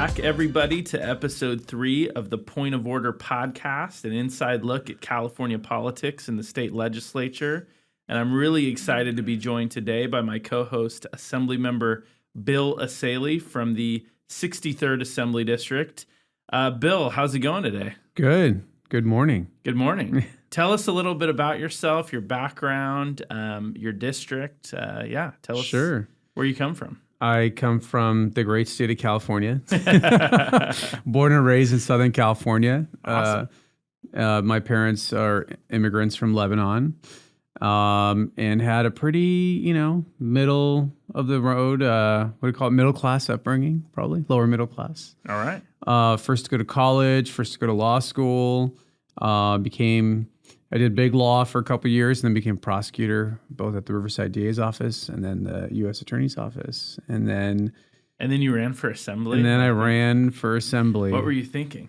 back, everybody, to episode 3 of the Point of Order podcast, an inside look at California politics and the state legislature. And I'm really excited to be joined today by my co-host, Assemblymember Bill Essayli from the 63rd Assembly District. Bill, how's it going today? Good. Good morning. Good morning. Tell us a little bit about yourself, your background, your district. Tell us where you come from. I come from the great state of California, born and raised in Southern California. Awesome. My parents are immigrants from Lebanon, and had a pretty, middle of the road, what do you call it, middle class upbringing, probably lower middle class. All right. First to go to college, first to go to law school, I did big law for a couple of years and then became prosecutor, both at the Riverside DA's office and then the U.S. Attorney's office. And then you ran for assembly? And then I ran for assembly. What were you thinking?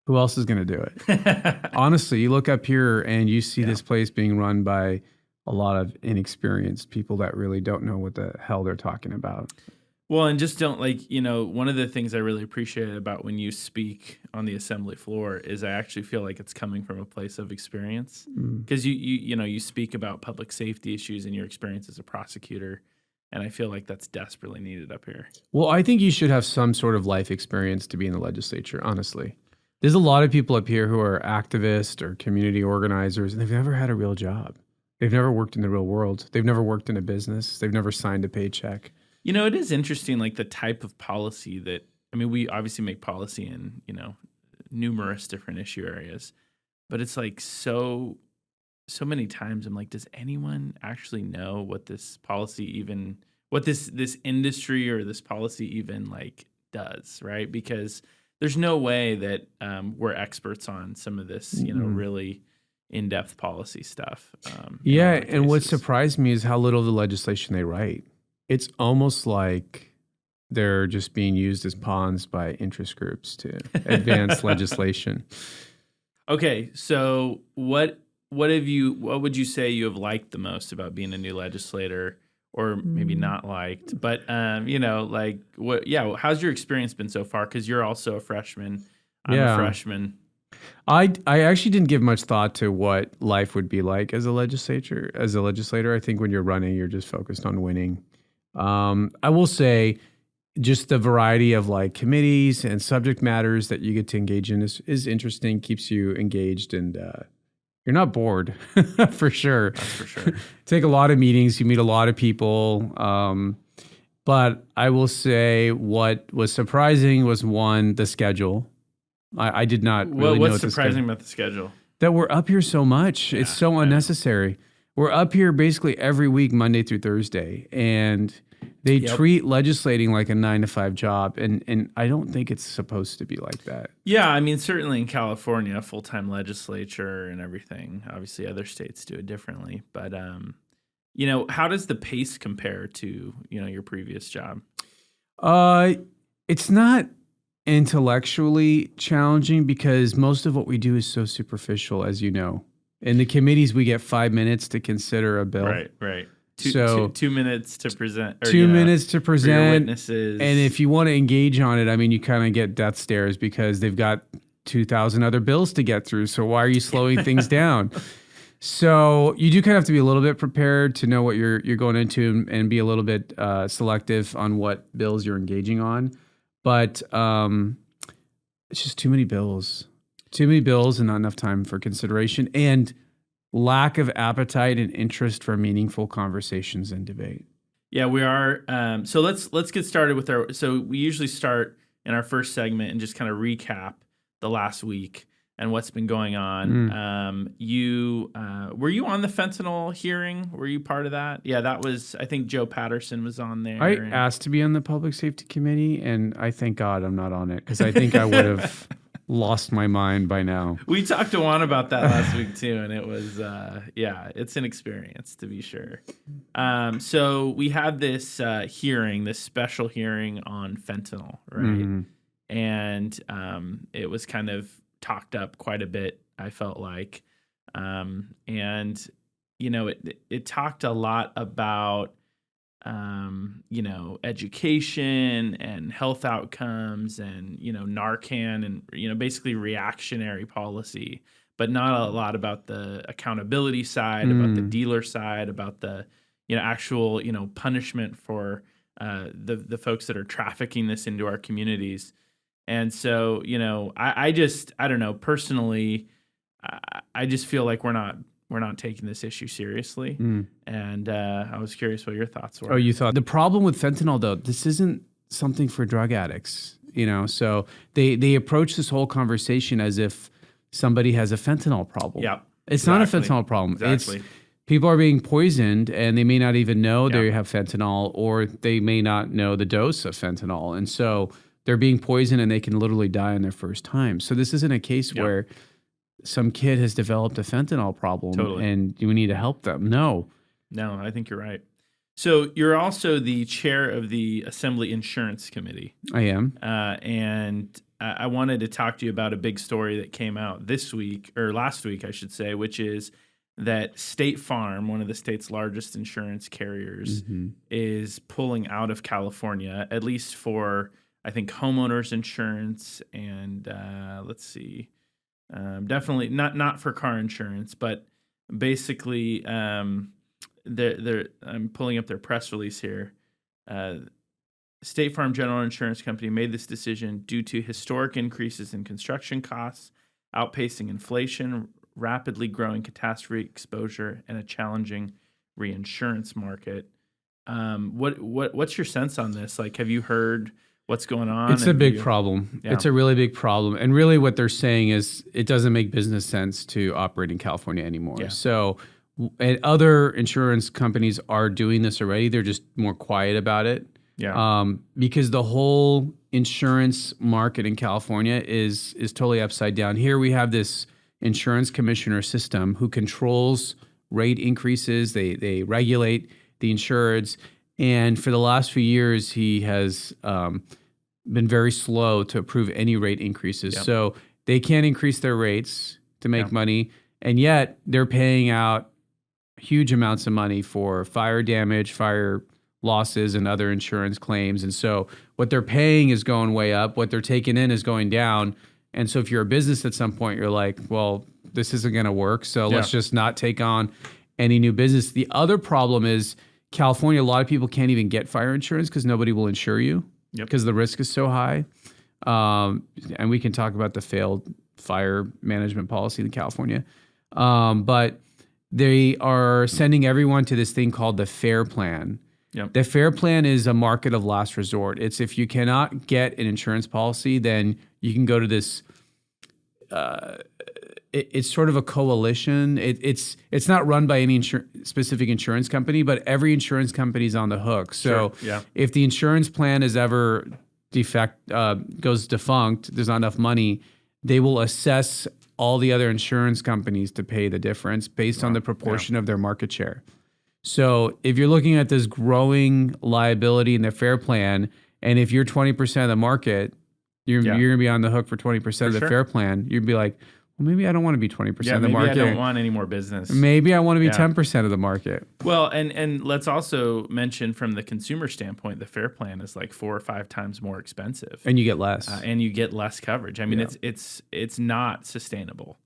Who else is going to do it? Honestly, you look up here and you see this place being run by a lot of inexperienced people that really don't know what the hell they're talking about. Well, and just don't one of the things I really appreciate about when you speak on the assembly floor is I actually feel like it's coming from a place of experience, because you speak about public safety issues and your experience as a prosecutor, and I feel like that's desperately needed up here. Well, I think you should have some sort of life experience to be in the legislature, honestly. There's a lot of people up here who are activists or community organizers, and they've never had a real job. They've never worked in the real world. They've never worked in a business. They've never signed a paycheck. It is interesting, the type of policy that, we obviously make policy in, numerous different issue areas, but it's so many times I'm like, does anyone actually know what this policy even, what this industry or this policy even does, right? Because there's no way that we're experts on some of this, really in-depth policy stuff. And what surprised me is how little of the legislation they write. It's almost like they're just being used as pawns by interest groups to advance legislation. Okay, so what would you say you have liked the most about being a new legislator, or maybe not liked? But how's your experience been so far? Because you're also a freshman. I'm a freshman. I actually didn't give much thought to what life would be like as a legislator. I think when you're running, you're just focused on winning. I will say just the variety of committees and subject matters that you get to engage in is interesting, keeps you engaged, and you're not bored for sure. That's for sure. Take a lot of meetings, you meet a lot of people. But I will say what was surprising was, one, the schedule. I did not really know what's surprising about the schedule? That we're up here so much. It's so unnecessary. We're up here basically every week, Monday through Thursday, and they treat legislating like a 9-to-5 job, and I don't think it's supposed to be like that. Yeah, certainly in California, full-time legislature and everything. Obviously, other states do it differently, but how does the pace compare to your previous job? It's not intellectually challenging because most of what we do is so superficial, as you know. In the committees, we get 5 minutes to consider a bill. Right. Two minutes to present. 2 minutes to present. Witnesses. And if you want to engage on it, you kind of get death stares because they've got 2,000 other bills to get through. So why are you slowing things down? So you do kind of have to be a little bit prepared to know what you're going into and be a little bit selective on what bills you're engaging on. But it's just too many bills. Too many bills and not enough time for consideration, and lack of appetite and interest for meaningful conversations and debate. Yeah, we are. So let's get started with so we usually start in our first segment and just kind of recap the last week and what's been going on. Were you on the fentanyl hearing? Were you part of that? Yeah, that was, I think Joe Patterson was on there. I asked to be on the Public Safety Committee, and I thank God I'm not on it, because I think I would have lost my mind by now. We talked to Juan about that last week too, and it was, it's an experience to be sure. So we had this hearing, this special hearing on fentanyl, right? Mm-hmm. And it was kind of talked up quite a bit, I felt like. And, it talked a lot about education and health outcomes and, Narcan and, basically reactionary policy, but not a lot about the accountability side, about the dealer side, about the, actual, punishment for the folks that are trafficking this into our communities. And so, I don't know, personally, I just feel like we're not taking this issue seriously. And I was curious what your thoughts were. Oh, you thought the problem with fentanyl, though, this isn't something for drug addicts, so they approach this whole conversation as if somebody has a fentanyl problem. Yeah, it's not a fentanyl problem. Exactly. It's people are being poisoned and they may not even know they have fentanyl, or they may not know the dose of fentanyl. And so they're being poisoned and they can literally die on their first time. So this isn't a case where some kid has developed a fentanyl problem and we need to help them. No, I think you're right. So you're also the chair of the Assembly Insurance Committee. I am. And I wanted to talk to you about a big story that came out this week, or last week, I should say, which is that State Farm, one of the state's largest insurance carriers, is pulling out of California, at least for, I think, homeowners insurance and let's see. Definitely not for car insurance, but basically, I'm pulling up their press release here. State Farm General Insurance Company made this decision due to historic increases in construction costs, outpacing inflation, rapidly growing catastrophe exposure, and a challenging reinsurance market. What's your sense on this? Like, have you heard what's going on? It's a big problem. Yeah. It's a really big problem. And really what they're saying is it doesn't make business sense to operate in California anymore. Yeah. So, and other insurance companies are doing this already. They're just more quiet about it. Yeah. Because the whole insurance market in California is totally upside down. Here we have this insurance commissioner system who controls rate increases. They regulate the insureds. And for the last few years, he has been very slow to approve any rate increases. Yep. So they can't increase their rates to make money. And yet they're paying out huge amounts of money for fire damage, fire losses, and other insurance claims. And so what they're paying is going way up. What they're taking in is going down. And so if you're a business at some point, you're like, well, this isn't going to work. So let's just not take on any new business. The other problem is California, a lot of people can't even get fire insurance because nobody will insure you because the risk is so high. And we can talk about the failed fire management policy in California. But they are sending everyone to this thing called the FAIR Plan. Yep. The FAIR Plan is a market of last resort. It's if you cannot get an insurance policy, then you can go to this. It's sort of a coalition. It's not run by any specific insurance company, but every insurance company is on the hook. So if the insurance plan is ever goes defunct, there's not enough money, they will assess all the other insurance companies to pay the difference based on the proportion of their market share. So if you're looking at this growing liability in the FAIR Plan, and if you're 20% of the market, you're going to be on the hook for 20% of the FAIR Plan. You'd be like, well, maybe I don't want to be 20% of the market. Maybe I don't want any more business. Maybe I want to be 10% of the market. Well, and let's also mention from the consumer standpoint, the FAIR Plan is like 4 or 5 times more expensive. And you get less. And you get less coverage. I mean, it's not sustainable.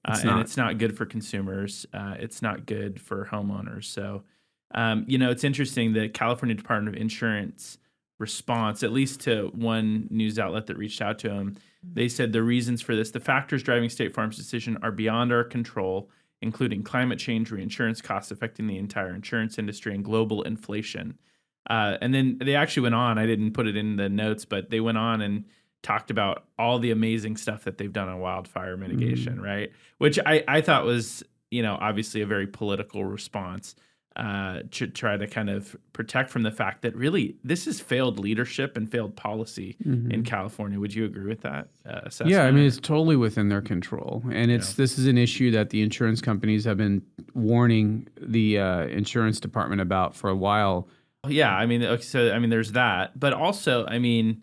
And it's not good for consumers. It's not good for homeowners. So, it's interesting that California Department of Insurance response, at least to one news outlet that reached out to him, they said the reasons for this, the factors driving State Farm's decision are beyond our control, including climate change, reinsurance costs affecting the entire insurance industry, and global inflation. And then they actually went on, I didn't put it in the notes, but they went on and talked about all the amazing stuff that they've done on wildfire mitigation, right? Which I thought was, obviously a very political response to try to kind of protect from the fact that really this is failed leadership and failed policy in California. Would you agree with that assessment? Yeah, I mean, it's totally within their control. And this is an issue that the insurance companies have been warning the insurance department about for a while. Yeah, I mean, there's that. But also, I mean,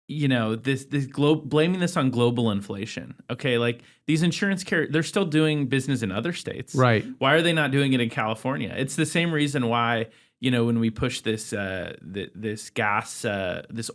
blaming this on global inflation. Okay, like these insurance carriers, they're still doing business in other states. Right. Why are they not doing it in California? It's the same reason why, when we pushed this this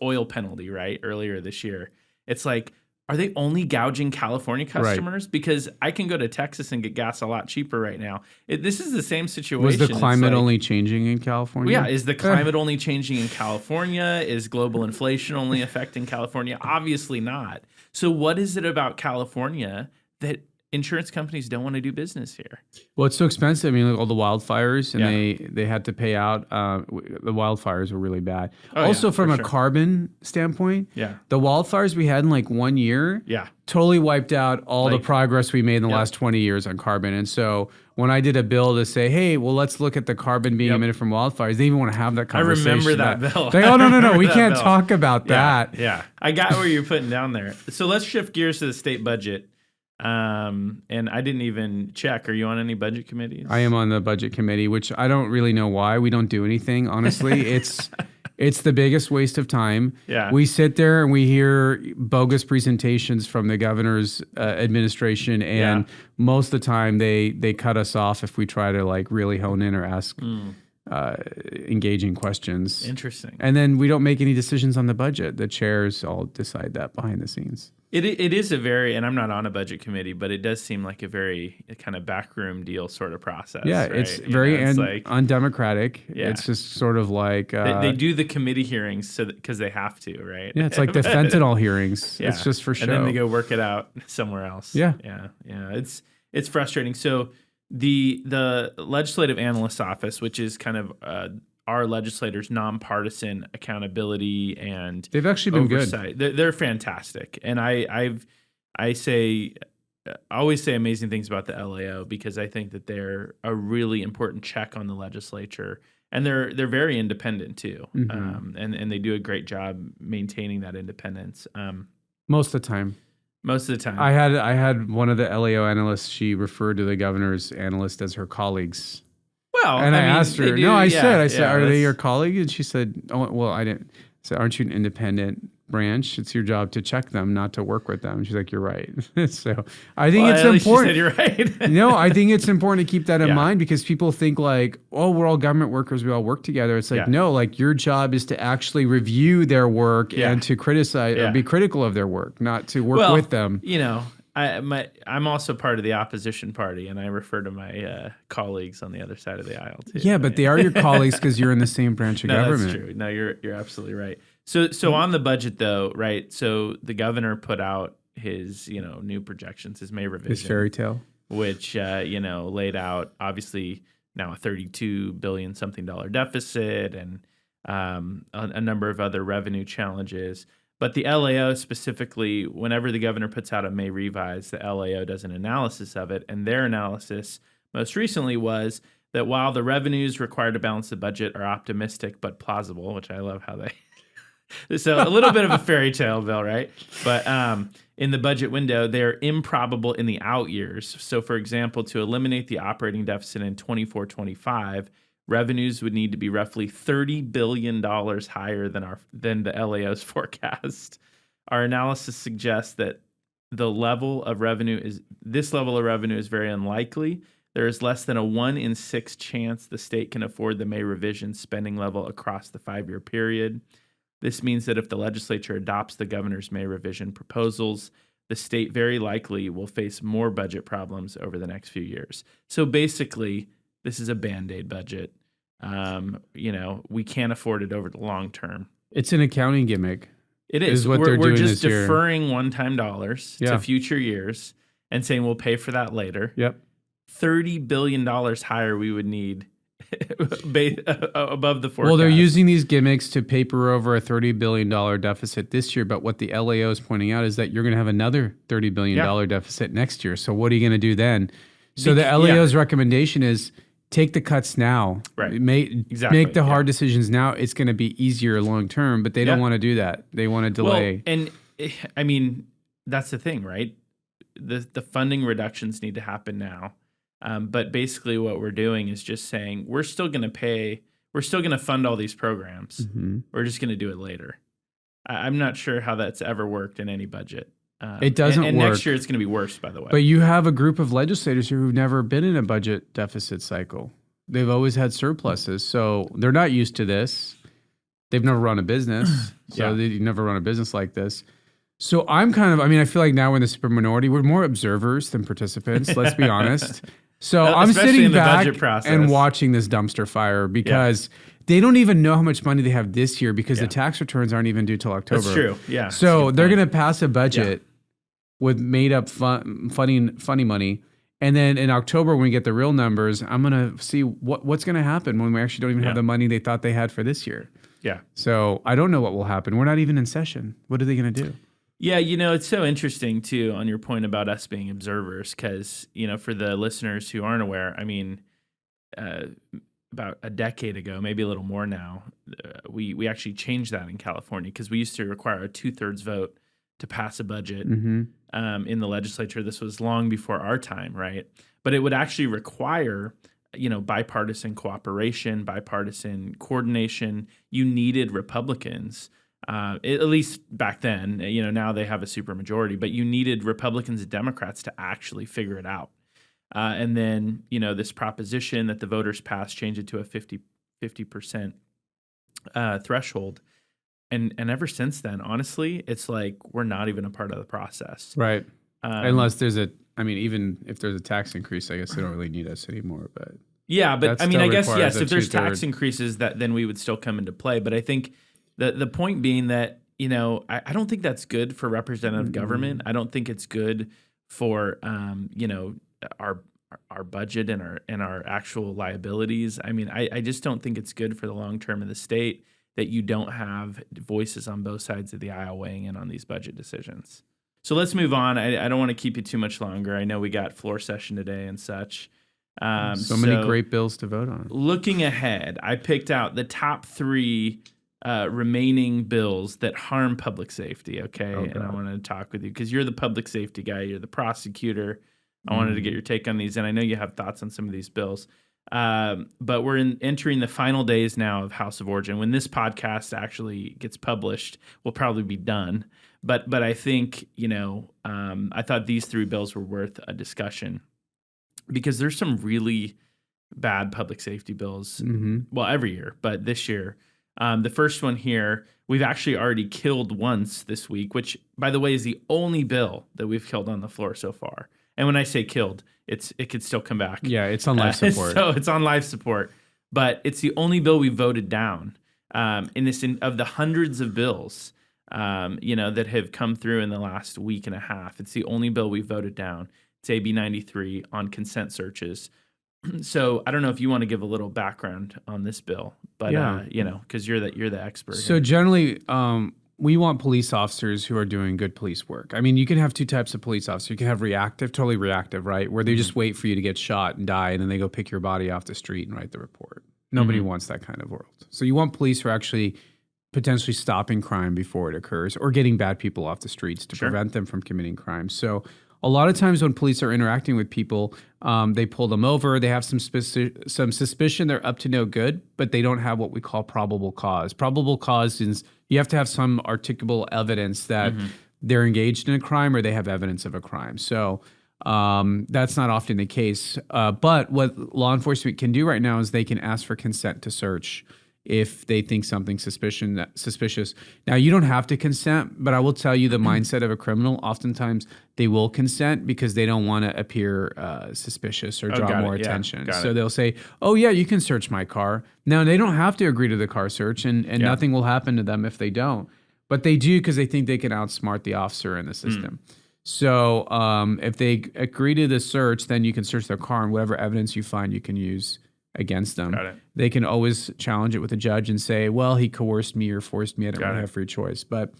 oil penalty, right, earlier this year, it's like, are they only gouging California customers? Right. Because I can go to Texas and get gas a lot cheaper right now. This is the same situation. Was the climate only changing in California? Yeah, is the climate only changing in California? Is global inflation only affecting California? Obviously not. So what is it about California that insurance companies don't want to do business here? Well, it's so expensive. I mean, like all the wildfires, and they had to pay out. The wildfires were really bad. Also, from a carbon standpoint, the wildfires we had in like 1 year, totally wiped out all the progress we made in the last 20 years on carbon. And so when I did a bill to say, hey, well, let's look at the carbon being emitted from wildfires, they even want to have that conversation. I remember that bill. Like, oh, no, we can't talk about that. Yeah, I got what you're putting down there. So let's shift gears to the state budget. And I didn't even check. Are you on any budget committees? I am on the budget committee, which I don't really know why. We don't do anything, honestly. It's the biggest waste of time. Yeah. We sit there and we hear bogus presentations from the governor's administration, and most of the time they cut us off if we try to like really hone in or ask engaging questions. Interesting. And then we don't make any decisions on the budget. The chairs all decide that behind the scenes. It is a very, and I'm not on a budget committee, but it does seem like a very kind of backroom deal sort of process. Yeah, right? it's very undemocratic. Yeah. It's just sort of like... they do the committee hearings because they have to, right? Yeah, it's like the fentanyl hearings. Yeah. It's just for show. And then they go work it out somewhere else. Yeah. It's frustrating. So the Legislative Analyst's Office, which is kind of our legislators' nonpartisan accountability and they've actually been oversight. Good. They're fantastic, and I always say amazing things about the LAO because I think that they're a really important check on the legislature, and they're very independent too, and they do a great job maintaining that independence. Most of the time. I had one of the LAO analysts. She referred to the governor's analyst as her colleagues. Well, and I asked her, I said, are they your colleague? And she said, oh, well, I didn't. I said, aren't you an independent branch? It's your job to check them, not to work with them. And she's like, you're right. So I think it's important. She said you're right. No, I think it's important to keep that in mind because people think like, oh, we're all government workers. We all work together. It's like, no, like your job is to actually review their work and to criticize or be critical of their work, not to work with them. I'm also part of the opposition party, and I refer to my colleagues on the other side of the aisle too. Yeah, but they are your colleagues because you're in the same branch of government. That's true. No, you're absolutely right. So on the budget though, right? So the governor put out his new projections, his May revision, his fairy tale, which laid out obviously now a $32 billion something deficit and a number of other revenue challenges. But the LAO specifically, whenever the governor puts out a May revise, the LAO does an analysis of it. And their analysis most recently was that while the revenues required to balance the budget are optimistic but plausible, which I love how they... So a little bit of a fairy tale, Bill, right? But in the budget window, they're improbable in the out years. So, for example, to eliminate the operating deficit in 24-25, revenues would need to be roughly $30 billion higher than the LAO's forecast. Our analysis suggests that this level of revenue is very unlikely. There is less than a 1 in 6 chance the state can afford the May revision spending level across the 5-year period. This means that if the legislature adopts the governor's May revision proposals, the state very likely will face more budget problems over the next few years. So basically, this is a Bandaid budget. We can't afford it over the long term. It's an accounting gimmick. It is. We're just deferring one-time dollars to future years and saying we'll pay for that later. Yep. $30 billion higher we would need above the forecast. Well, they're using these gimmicks to paper over a $30 billion deficit this year. But what the LAO is pointing out is that you're going to have another $30 billion deficit next year. So what are you going to do then? So the LAO's recommendation is take the cuts now. Right. Make the hard decisions now. It's going to be easier long term, but they don't want to do that. They want to delay. Well, and I mean, that's the thing, right? The funding reductions need to happen now. But basically what we're doing is just saying we're still going to fund all these programs. Mm-hmm. We're just going to do it later. I'm not sure how that's ever worked in any budget. It doesn't work. And next year it's going to be worse, by the way. But you have a group of legislators who've never been in a budget deficit cycle. They've always had surpluses, so they're not used to this. They've never run a business, so they never run a business like this. So I feel like now we're in the super minority. We're more observers than participants, let's be honest. So I'm sitting back and watching this dumpster fire because they don't even know how much money they have this year because the tax returns aren't even due till October. That's true, yeah. So they're going to pass a budget with made up funny money. And then in October, when we get the real numbers, I'm going to see what's going to happen when we actually don't even have the money they thought they had for this year. Yeah. So I don't know what will happen. We're not even in session. What are they going to do? Yeah, it's so interesting, too, on your point about us being observers, because, for the listeners who aren't aware, about a decade ago, maybe a little more now, we actually changed that in California because we used to require a 2/3 vote to pass a budget in the legislature. This was long before our time, right? But it would actually require, bipartisan cooperation, bipartisan coordination. You needed Republicans, at least back then. Now they have a supermajority, but you needed Republicans and Democrats to actually figure it out. And then, this proposition that the voters passed changed it to a 50% threshold. And ever since then, honestly, it's like we're not even a part of the process. Right. Unless there's even if there's a tax increase, I guess they don't really need us anymore. But yeah, but I guess, yes, if there's tax increases, then we would still come into play. But I think the point being that, I don't think that's good for representative government. I don't think it's good for, our budget and our actual liabilities. I just don't think it's good for the long term of the state that you don't have voices on both sides of the aisle weighing in on these budget decisions. So let's move on. I don't want to keep you too much longer. I know we got floor session today and such. So many great bills to vote on. Looking ahead, I picked out the top 3 remaining bills that harm public safety, okay? And I wanted to talk with you because you're the public safety guy. You're the prosecutor. I wanted to get your take on these, and I know you have thoughts on some of these bills. But we're entering the final days now of House of Origin. When this podcast actually gets published, we'll probably be done. But I think, I thought these 3 bills were worth a discussion because there's some really bad public safety bills, well, every year, but this year. The first one here, we've actually already killed once this week, which, by the way, is the only bill that we've killed on the floor so far. And when I say killed, it could still come back. Yeah, it's on life support. So it's on life support. But it's the only bill we voted down of the hundreds of bills that have come through in the last week and a half. It's the only bill we voted down. It's AB 93 on consent searches. So I don't know if you want to give a little background on this bill, but because you're the expert. So here. Generally, we want police officers who are doing good police work. You can have 2 types of police officers. You can have totally reactive, right? Where they just wait for you to get shot and die, and then they go pick your body off the street and write the report. Nobody wants that kind of world. So you want police who are actually potentially stopping crime before it occurs or getting bad people off the streets to prevent them from committing crime. So a lot of times when police are interacting with people, they pull them over. They have some suspicion they're up to no good, but they don't have what we call probable cause. Probable cause is you have to have some articulable evidence that they're engaged in a crime or they have evidence of a crime. So that's not often the case. But what law enforcement can do right now is they can ask for consent to search if they think something suspicious. Now, you don't have to consent, but I will tell you the mindset of a criminal, oftentimes they will consent because they don't want to appear suspicious or draw more attention. So they'll say, oh, yeah, you can search my car. Now, they don't have to agree to the car search, and nothing will happen to them if they don't. But they do because they think they can outsmart the officer in the system. So if they agree to the search, then you can search their car, and whatever evidence you find, you can use against them. They can always challenge it with a judge and say, well, he coerced me or forced me. I don't really have free choice. But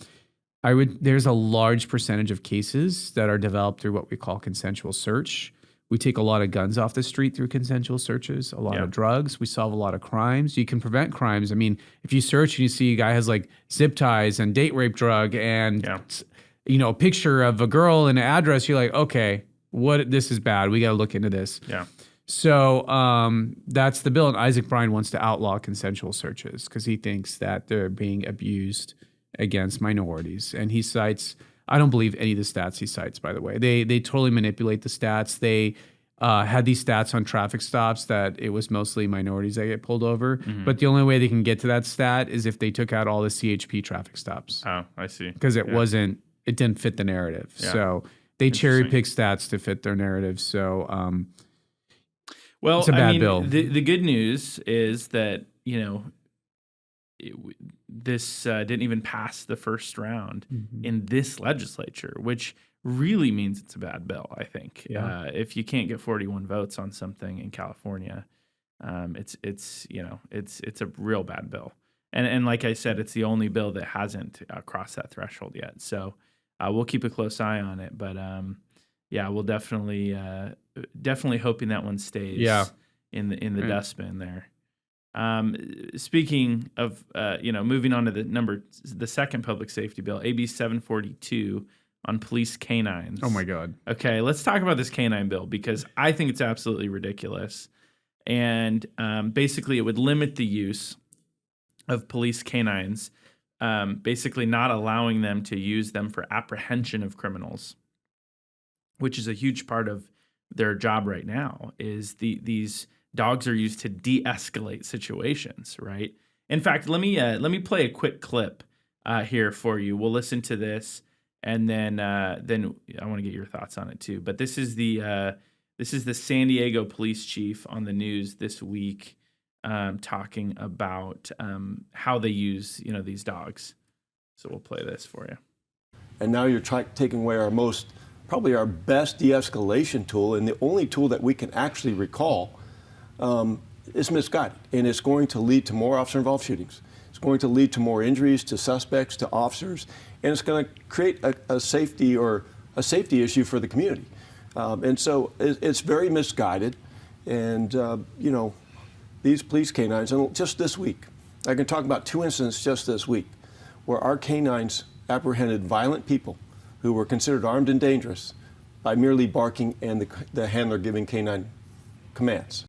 there's a large percentage of cases that are developed through what we call consensual search. We take a lot of guns off the street through consensual searches, a lot of drugs. We solve a lot of crimes. You can prevent crimes. If you search and you see a guy has like zip ties and date rape drug and a picture of a girl and an address, you're like, okay, this is bad. We got to look into this. So that's the bill. And Isaac Bryan wants to outlaw consensual searches because he thinks that they're being abused against minorities. And he cites, I don't believe any of the stats he cites, by the way. They totally manipulate the stats. They had these stats on traffic stops that it was mostly minorities that get pulled over. But the only way they can get to that stat is if they took out all the CHP traffic stops. Oh, I see. Because it didn't fit the narrative. Yeah. So they cherry pick stats to fit their narrative. So, well, it's a bad bill. The good news is that, this didn't even pass the first round in this legislature, which really means it's a bad bill, I think. Yeah. If you can't get 41 votes on something in California, it's a real bad bill. And like I said, it's the only bill that hasn't crossed that threshold yet. So we'll keep a close eye on it. But we'll definitely hoping that one stays in the dustbin there. Speaking of, moving on to the second public safety bill, AB 742 on police canines. Oh my God. Okay, let's talk about this canine bill because I think it's absolutely ridiculous. And basically, it would limit the use of police canines, basically not allowing them to use them for apprehension of criminals, which is a huge part of their job right now. Is these dogs are used to de-escalate situations, right? In fact, let me play a quick clip here for you. We'll listen to this, and then I want to get your thoughts on it too. But this is the San Diego police chief on the news this week, talking about how they use these dogs. So we'll play this for you. And now you're taking away probably our best de-escalation tool, and the only tool that we can actually recall. Is misguided, and it's going to lead to more officer-involved shootings. It's going to lead to more injuries to suspects, to officers, and it's going to create a safety issue for the community. And so it's very misguided. And these police canines, and just this week, I can talk about 2 incidents just this week, where our canines apprehended violent people who were considered armed and dangerous by merely barking and the handler giving canine commands.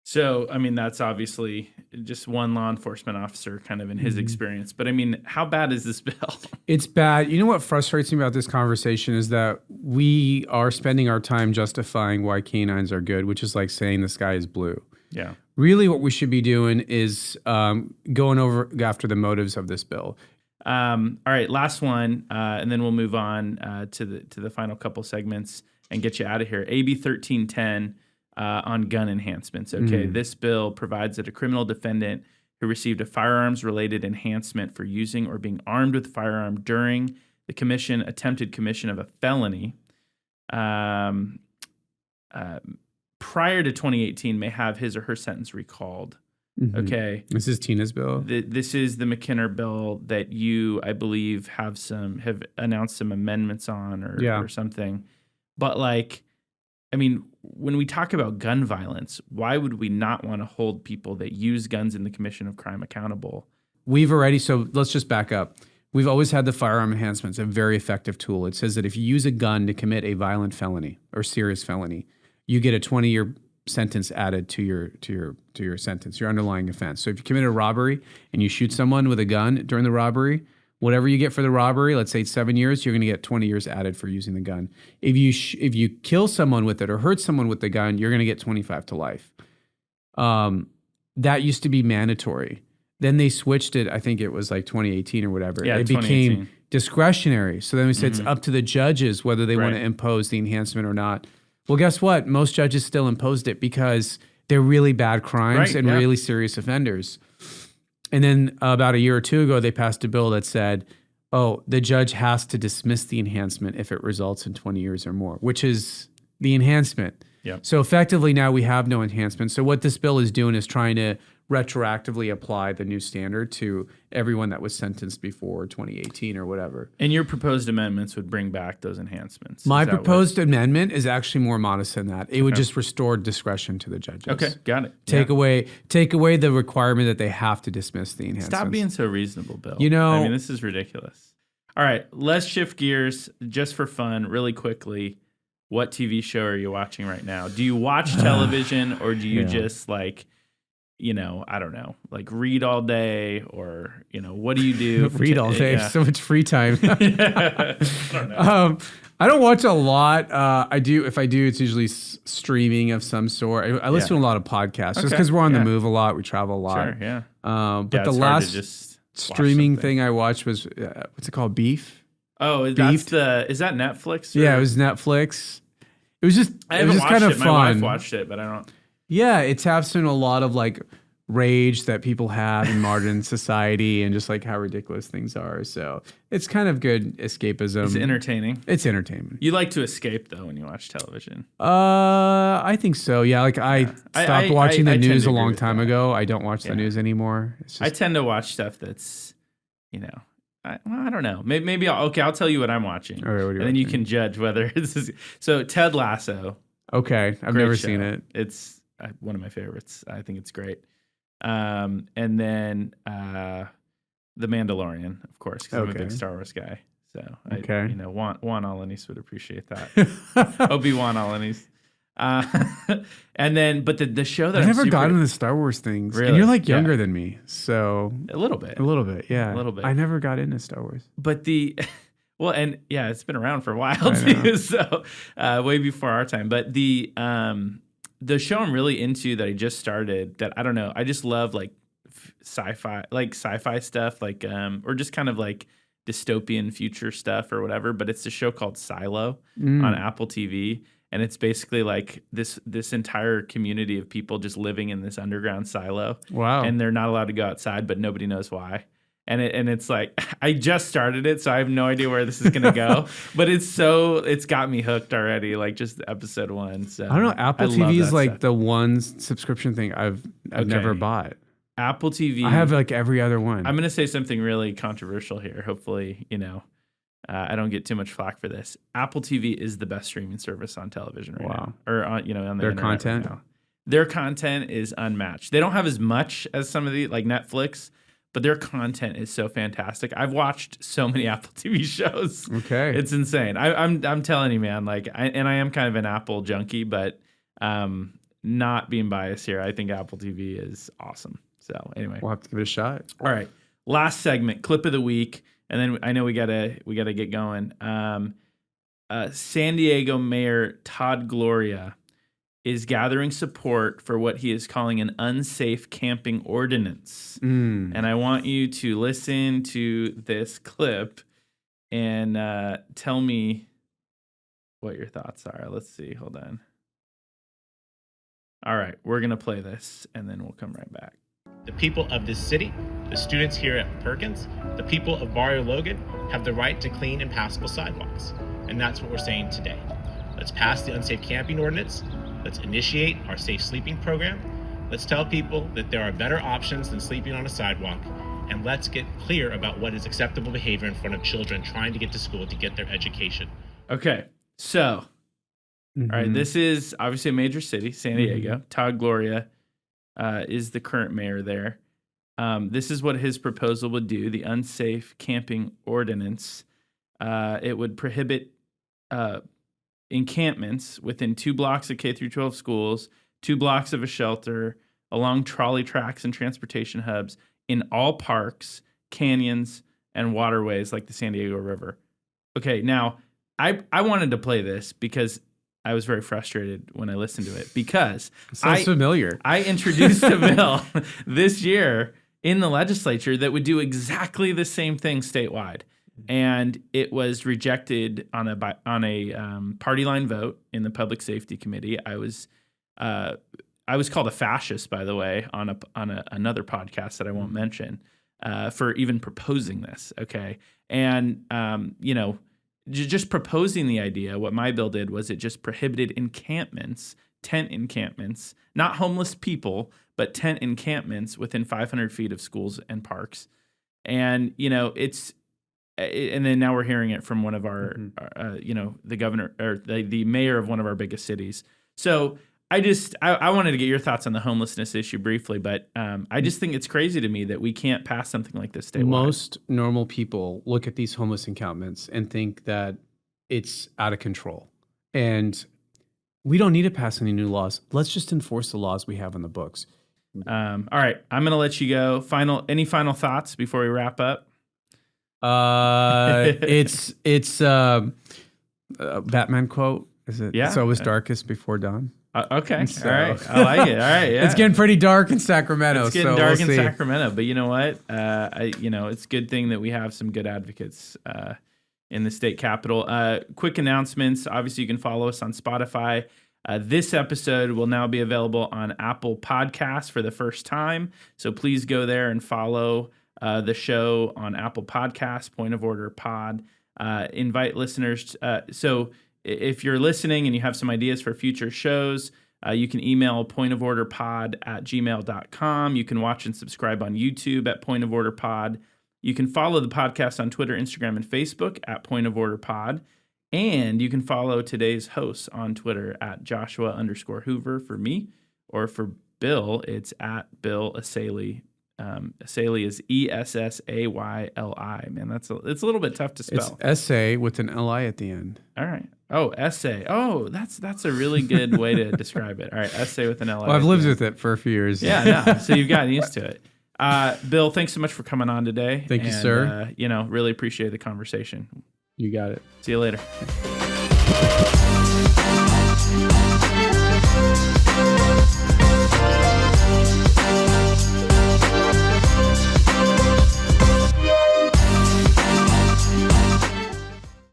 So, that's obviously just one law enforcement officer kind of in his experience. But, how bad is this bill? It's bad. You know what frustrates me about this conversation is that we are spending our time justifying why canines are good, which is like saying the sky is blue. Yeah. Really what we should be doing is going over after the motives of this bill. All right, last one, and then we'll move on to the final couple segments and get you out of here. AB 1310. On gun enhancements. Okay, this bill provides that a criminal defendant who received a firearms-related enhancement for using or being armed with a firearm during the attempted commission of a felony prior to 2018 may have his or her sentence recalled. Okay. This is Tina's bill. This is the McKinnon bill that you, I believe, have announced some amendments on or something. But when we talk about gun violence, why would we not want to hold people that use guns in the commission of crime accountable? So let's just back up. We've always had the firearm enhancements, a very effective tool. It says that if you use a gun to commit a violent felony or serious felony, you get a 20-year sentence added to your sentence, your underlying offense. So if you commit a robbery and you shoot someone with a gun during the robbery, whatever you get for the robbery, let's say it's 7 years, you're going to get 20 years added for using the gun. If you kill someone with it or hurt someone with the gun, you're going to get 25 to life. That used to be mandatory. Then they switched it. I think it was like 2018 or whatever. Yeah, it became discretionary. So then we said it's up to the judges whether they want to impose the enhancement or not. Well, guess what? Most judges still imposed it because they're really bad crimes and really serious offenders. And then about a year or two ago, they passed a bill that said, the judge has to dismiss the enhancement if it results in 20 years or more, which is the enhancement. Yep. So effectively now we have no enhancement. So what this bill is doing is trying to retroactively apply the new standard to everyone that was sentenced before 2018 or whatever. And your proposed amendments would bring back those enhancements. My proposed amendment is actually more modest than that. It would just restore discretion to the judges. Okay, got it. Take away the requirement that they have to dismiss the enhancements. Stop being so reasonable, Bill. This is ridiculous. All right, let's shift gears just for fun really quickly. What TV show are you watching right now? Do you watch television or do you just I don't know, like read all day, or what do you do? Read all day. Yeah. So much free time. I don't know. I don't watch a lot. I do. If I do, it's usually streaming of some sort. I listen to a lot of podcasts just because we're on the move a lot. We travel a lot. Sure, yeah. But the it's hard to last just streaming thing I watched was what's it called? Beef. Oh, is that Netflix? Yeah, it was Netflix. It was just kind of fun. My wife watched it, but I don't. Yeah, it taps into a lot of like rage that people have in modern society and just like how ridiculous things are. So it's kind of good escapism. It's entertaining. It's entertainment. You like to escape though when you watch television. I think so. Yeah, like I stopped watching the news a long time ago. I don't watch the news anymore. It's just, I tend to watch stuff that's, I don't know. Maybe I'll tell you what I'm watching. All right, what are you and then you can judge whether it's so Ted Lasso. Okay, I've never seen it. It's one of my favorites. I think it's great. And then The Mandalorian, of course, because I'm a big Star Wars guy. So Juan Alanis would appreciate that. Obi-Wan Alanis. And then, but the show that I never got into the Star Wars things. Really? And you're like younger than me, so a little bit, yeah, a little bit. I never got into Star Wars. But it's been around for a while too, so way before our time. But the show I'm really into that I just started, that I don't know, I just love like sci-fi stuff, like or just kind of like dystopian future stuff or whatever. But it's a show called Silo on Apple TV. And it's basically like this entire community of people just living in this underground silo. Wow. And they're not allowed to go outside, but nobody knows why. And it's like, I just started it, so I have no idea where this is going to go. But it's got me hooked already, like just episode 1. So I don't know. Apple TV is like the one subscription thing I've never bought. Apple TV. I have like every other one. I'm going to say something really controversial here. Hopefully, I don't get too much flack for this. Apple TV is the best streaming service on television right now, or on on the their internet content. Right now. Their content is unmatched. They don't have as much as some of the like Netflix, but their content is so fantastic. I've watched so many Apple TV shows. Okay, it's insane. I'm telling you, man. Like, I am kind of an Apple junkie, but not being biased here, I think Apple TV is awesome. So anyway, we'll have to give it a shot. All right, last segment, clip of the week. And then I know we gotta get going. San Diego Mayor Todd Gloria is gathering support for what he is calling an unsafe camping ordinance. And I want you to listen to this clip and tell me what your thoughts are. Let's see. Hold on. All right, we're gonna play this and then we'll come right back. The people of this city, the students here at Perkins, the people of Barrio Logan have the right to clean and passable sidewalks. And that's what we're saying today. Let's pass the unsafe camping ordinance. Let's initiate our safe sleeping program. Let's tell people that there are better options than sleeping on a sidewalk. And let's get clear about what is acceptable behavior in front of children trying to get to school to get their education. Okay, so, all right, this is obviously a major city, San Diego. Todd Gloria is the current mayor there. This is what his proposal would do, the unsafe camping ordinance. It would prohibit encampments within 2 blocks of K through 12 schools, 2 blocks of a shelter, along trolley tracks and transportation hubs, in all parks, canyons, and waterways like the San Diego River. Okay, now, I wanted to play this because I was very frustrated when I listened to it because sounds familiar. I introduced a bill this year in the legislature that would do exactly the same thing statewide, and it was rejected on a party line vote in the Public Safety Committee. I was called a fascist, by the way, on another podcast that I won't mention for even proposing this. Okay, and just proposing the idea, what my bill did was it just prohibited encampments, tent encampments, not homeless people, but tent encampments within 500 feet of schools and parks. And, and then now we're hearing it from one of our, the governor or the mayor of one of our biggest cities. So I wanted to get your thoughts on the homelessness issue briefly, but I just think it's crazy to me that we can't pass something like this statewide. Most normal people look at these homeless encampments and think that it's out of control. And we don't need to pass any new laws. Let's just enforce the laws we have on the books. All right, I'm gonna let you go. Any final thoughts before we wrap up? It's a Batman quote. Is it? Yeah. It's always darkest before dawn. Okay. So- All right. I like it. All right. Yeah. It's getting pretty dark in Sacramento. It's getting so dark we'll in see. Sacramento, but you know what? It's a good thing that we have some good advocates in the state capitol. Quick announcements. Obviously, you can follow us on Spotify. This episode will now be available on Apple Podcasts for the first time. So please go there and follow the show on Apple Podcasts, Point of Order Pod. Invite listeners. So if you're listening and you have some ideas for future shows, you can email pointoforderpod@gmail.com. You can watch and subscribe on YouTube at Point of Order Pod. You can follow the podcast on Twitter, Instagram, and Facebook at Point of Order Pod. And you can follow today's hosts on Twitter at Joshua_Hoover for me, or for Bill, it's at Bill Essayli. Essayli is Essayli. Man, it's a little bit tough to spell. It's essay with an li at the end. All right. Oh, essay. Oh, that's a really good way to describe it. All right, essay with an li. Well, I've lived with it for a few years. Yeah, no. So you've gotten used to it. Bill, thanks so much for coming on today. Thank you, sir. Really appreciate the conversation. You got it. See you later.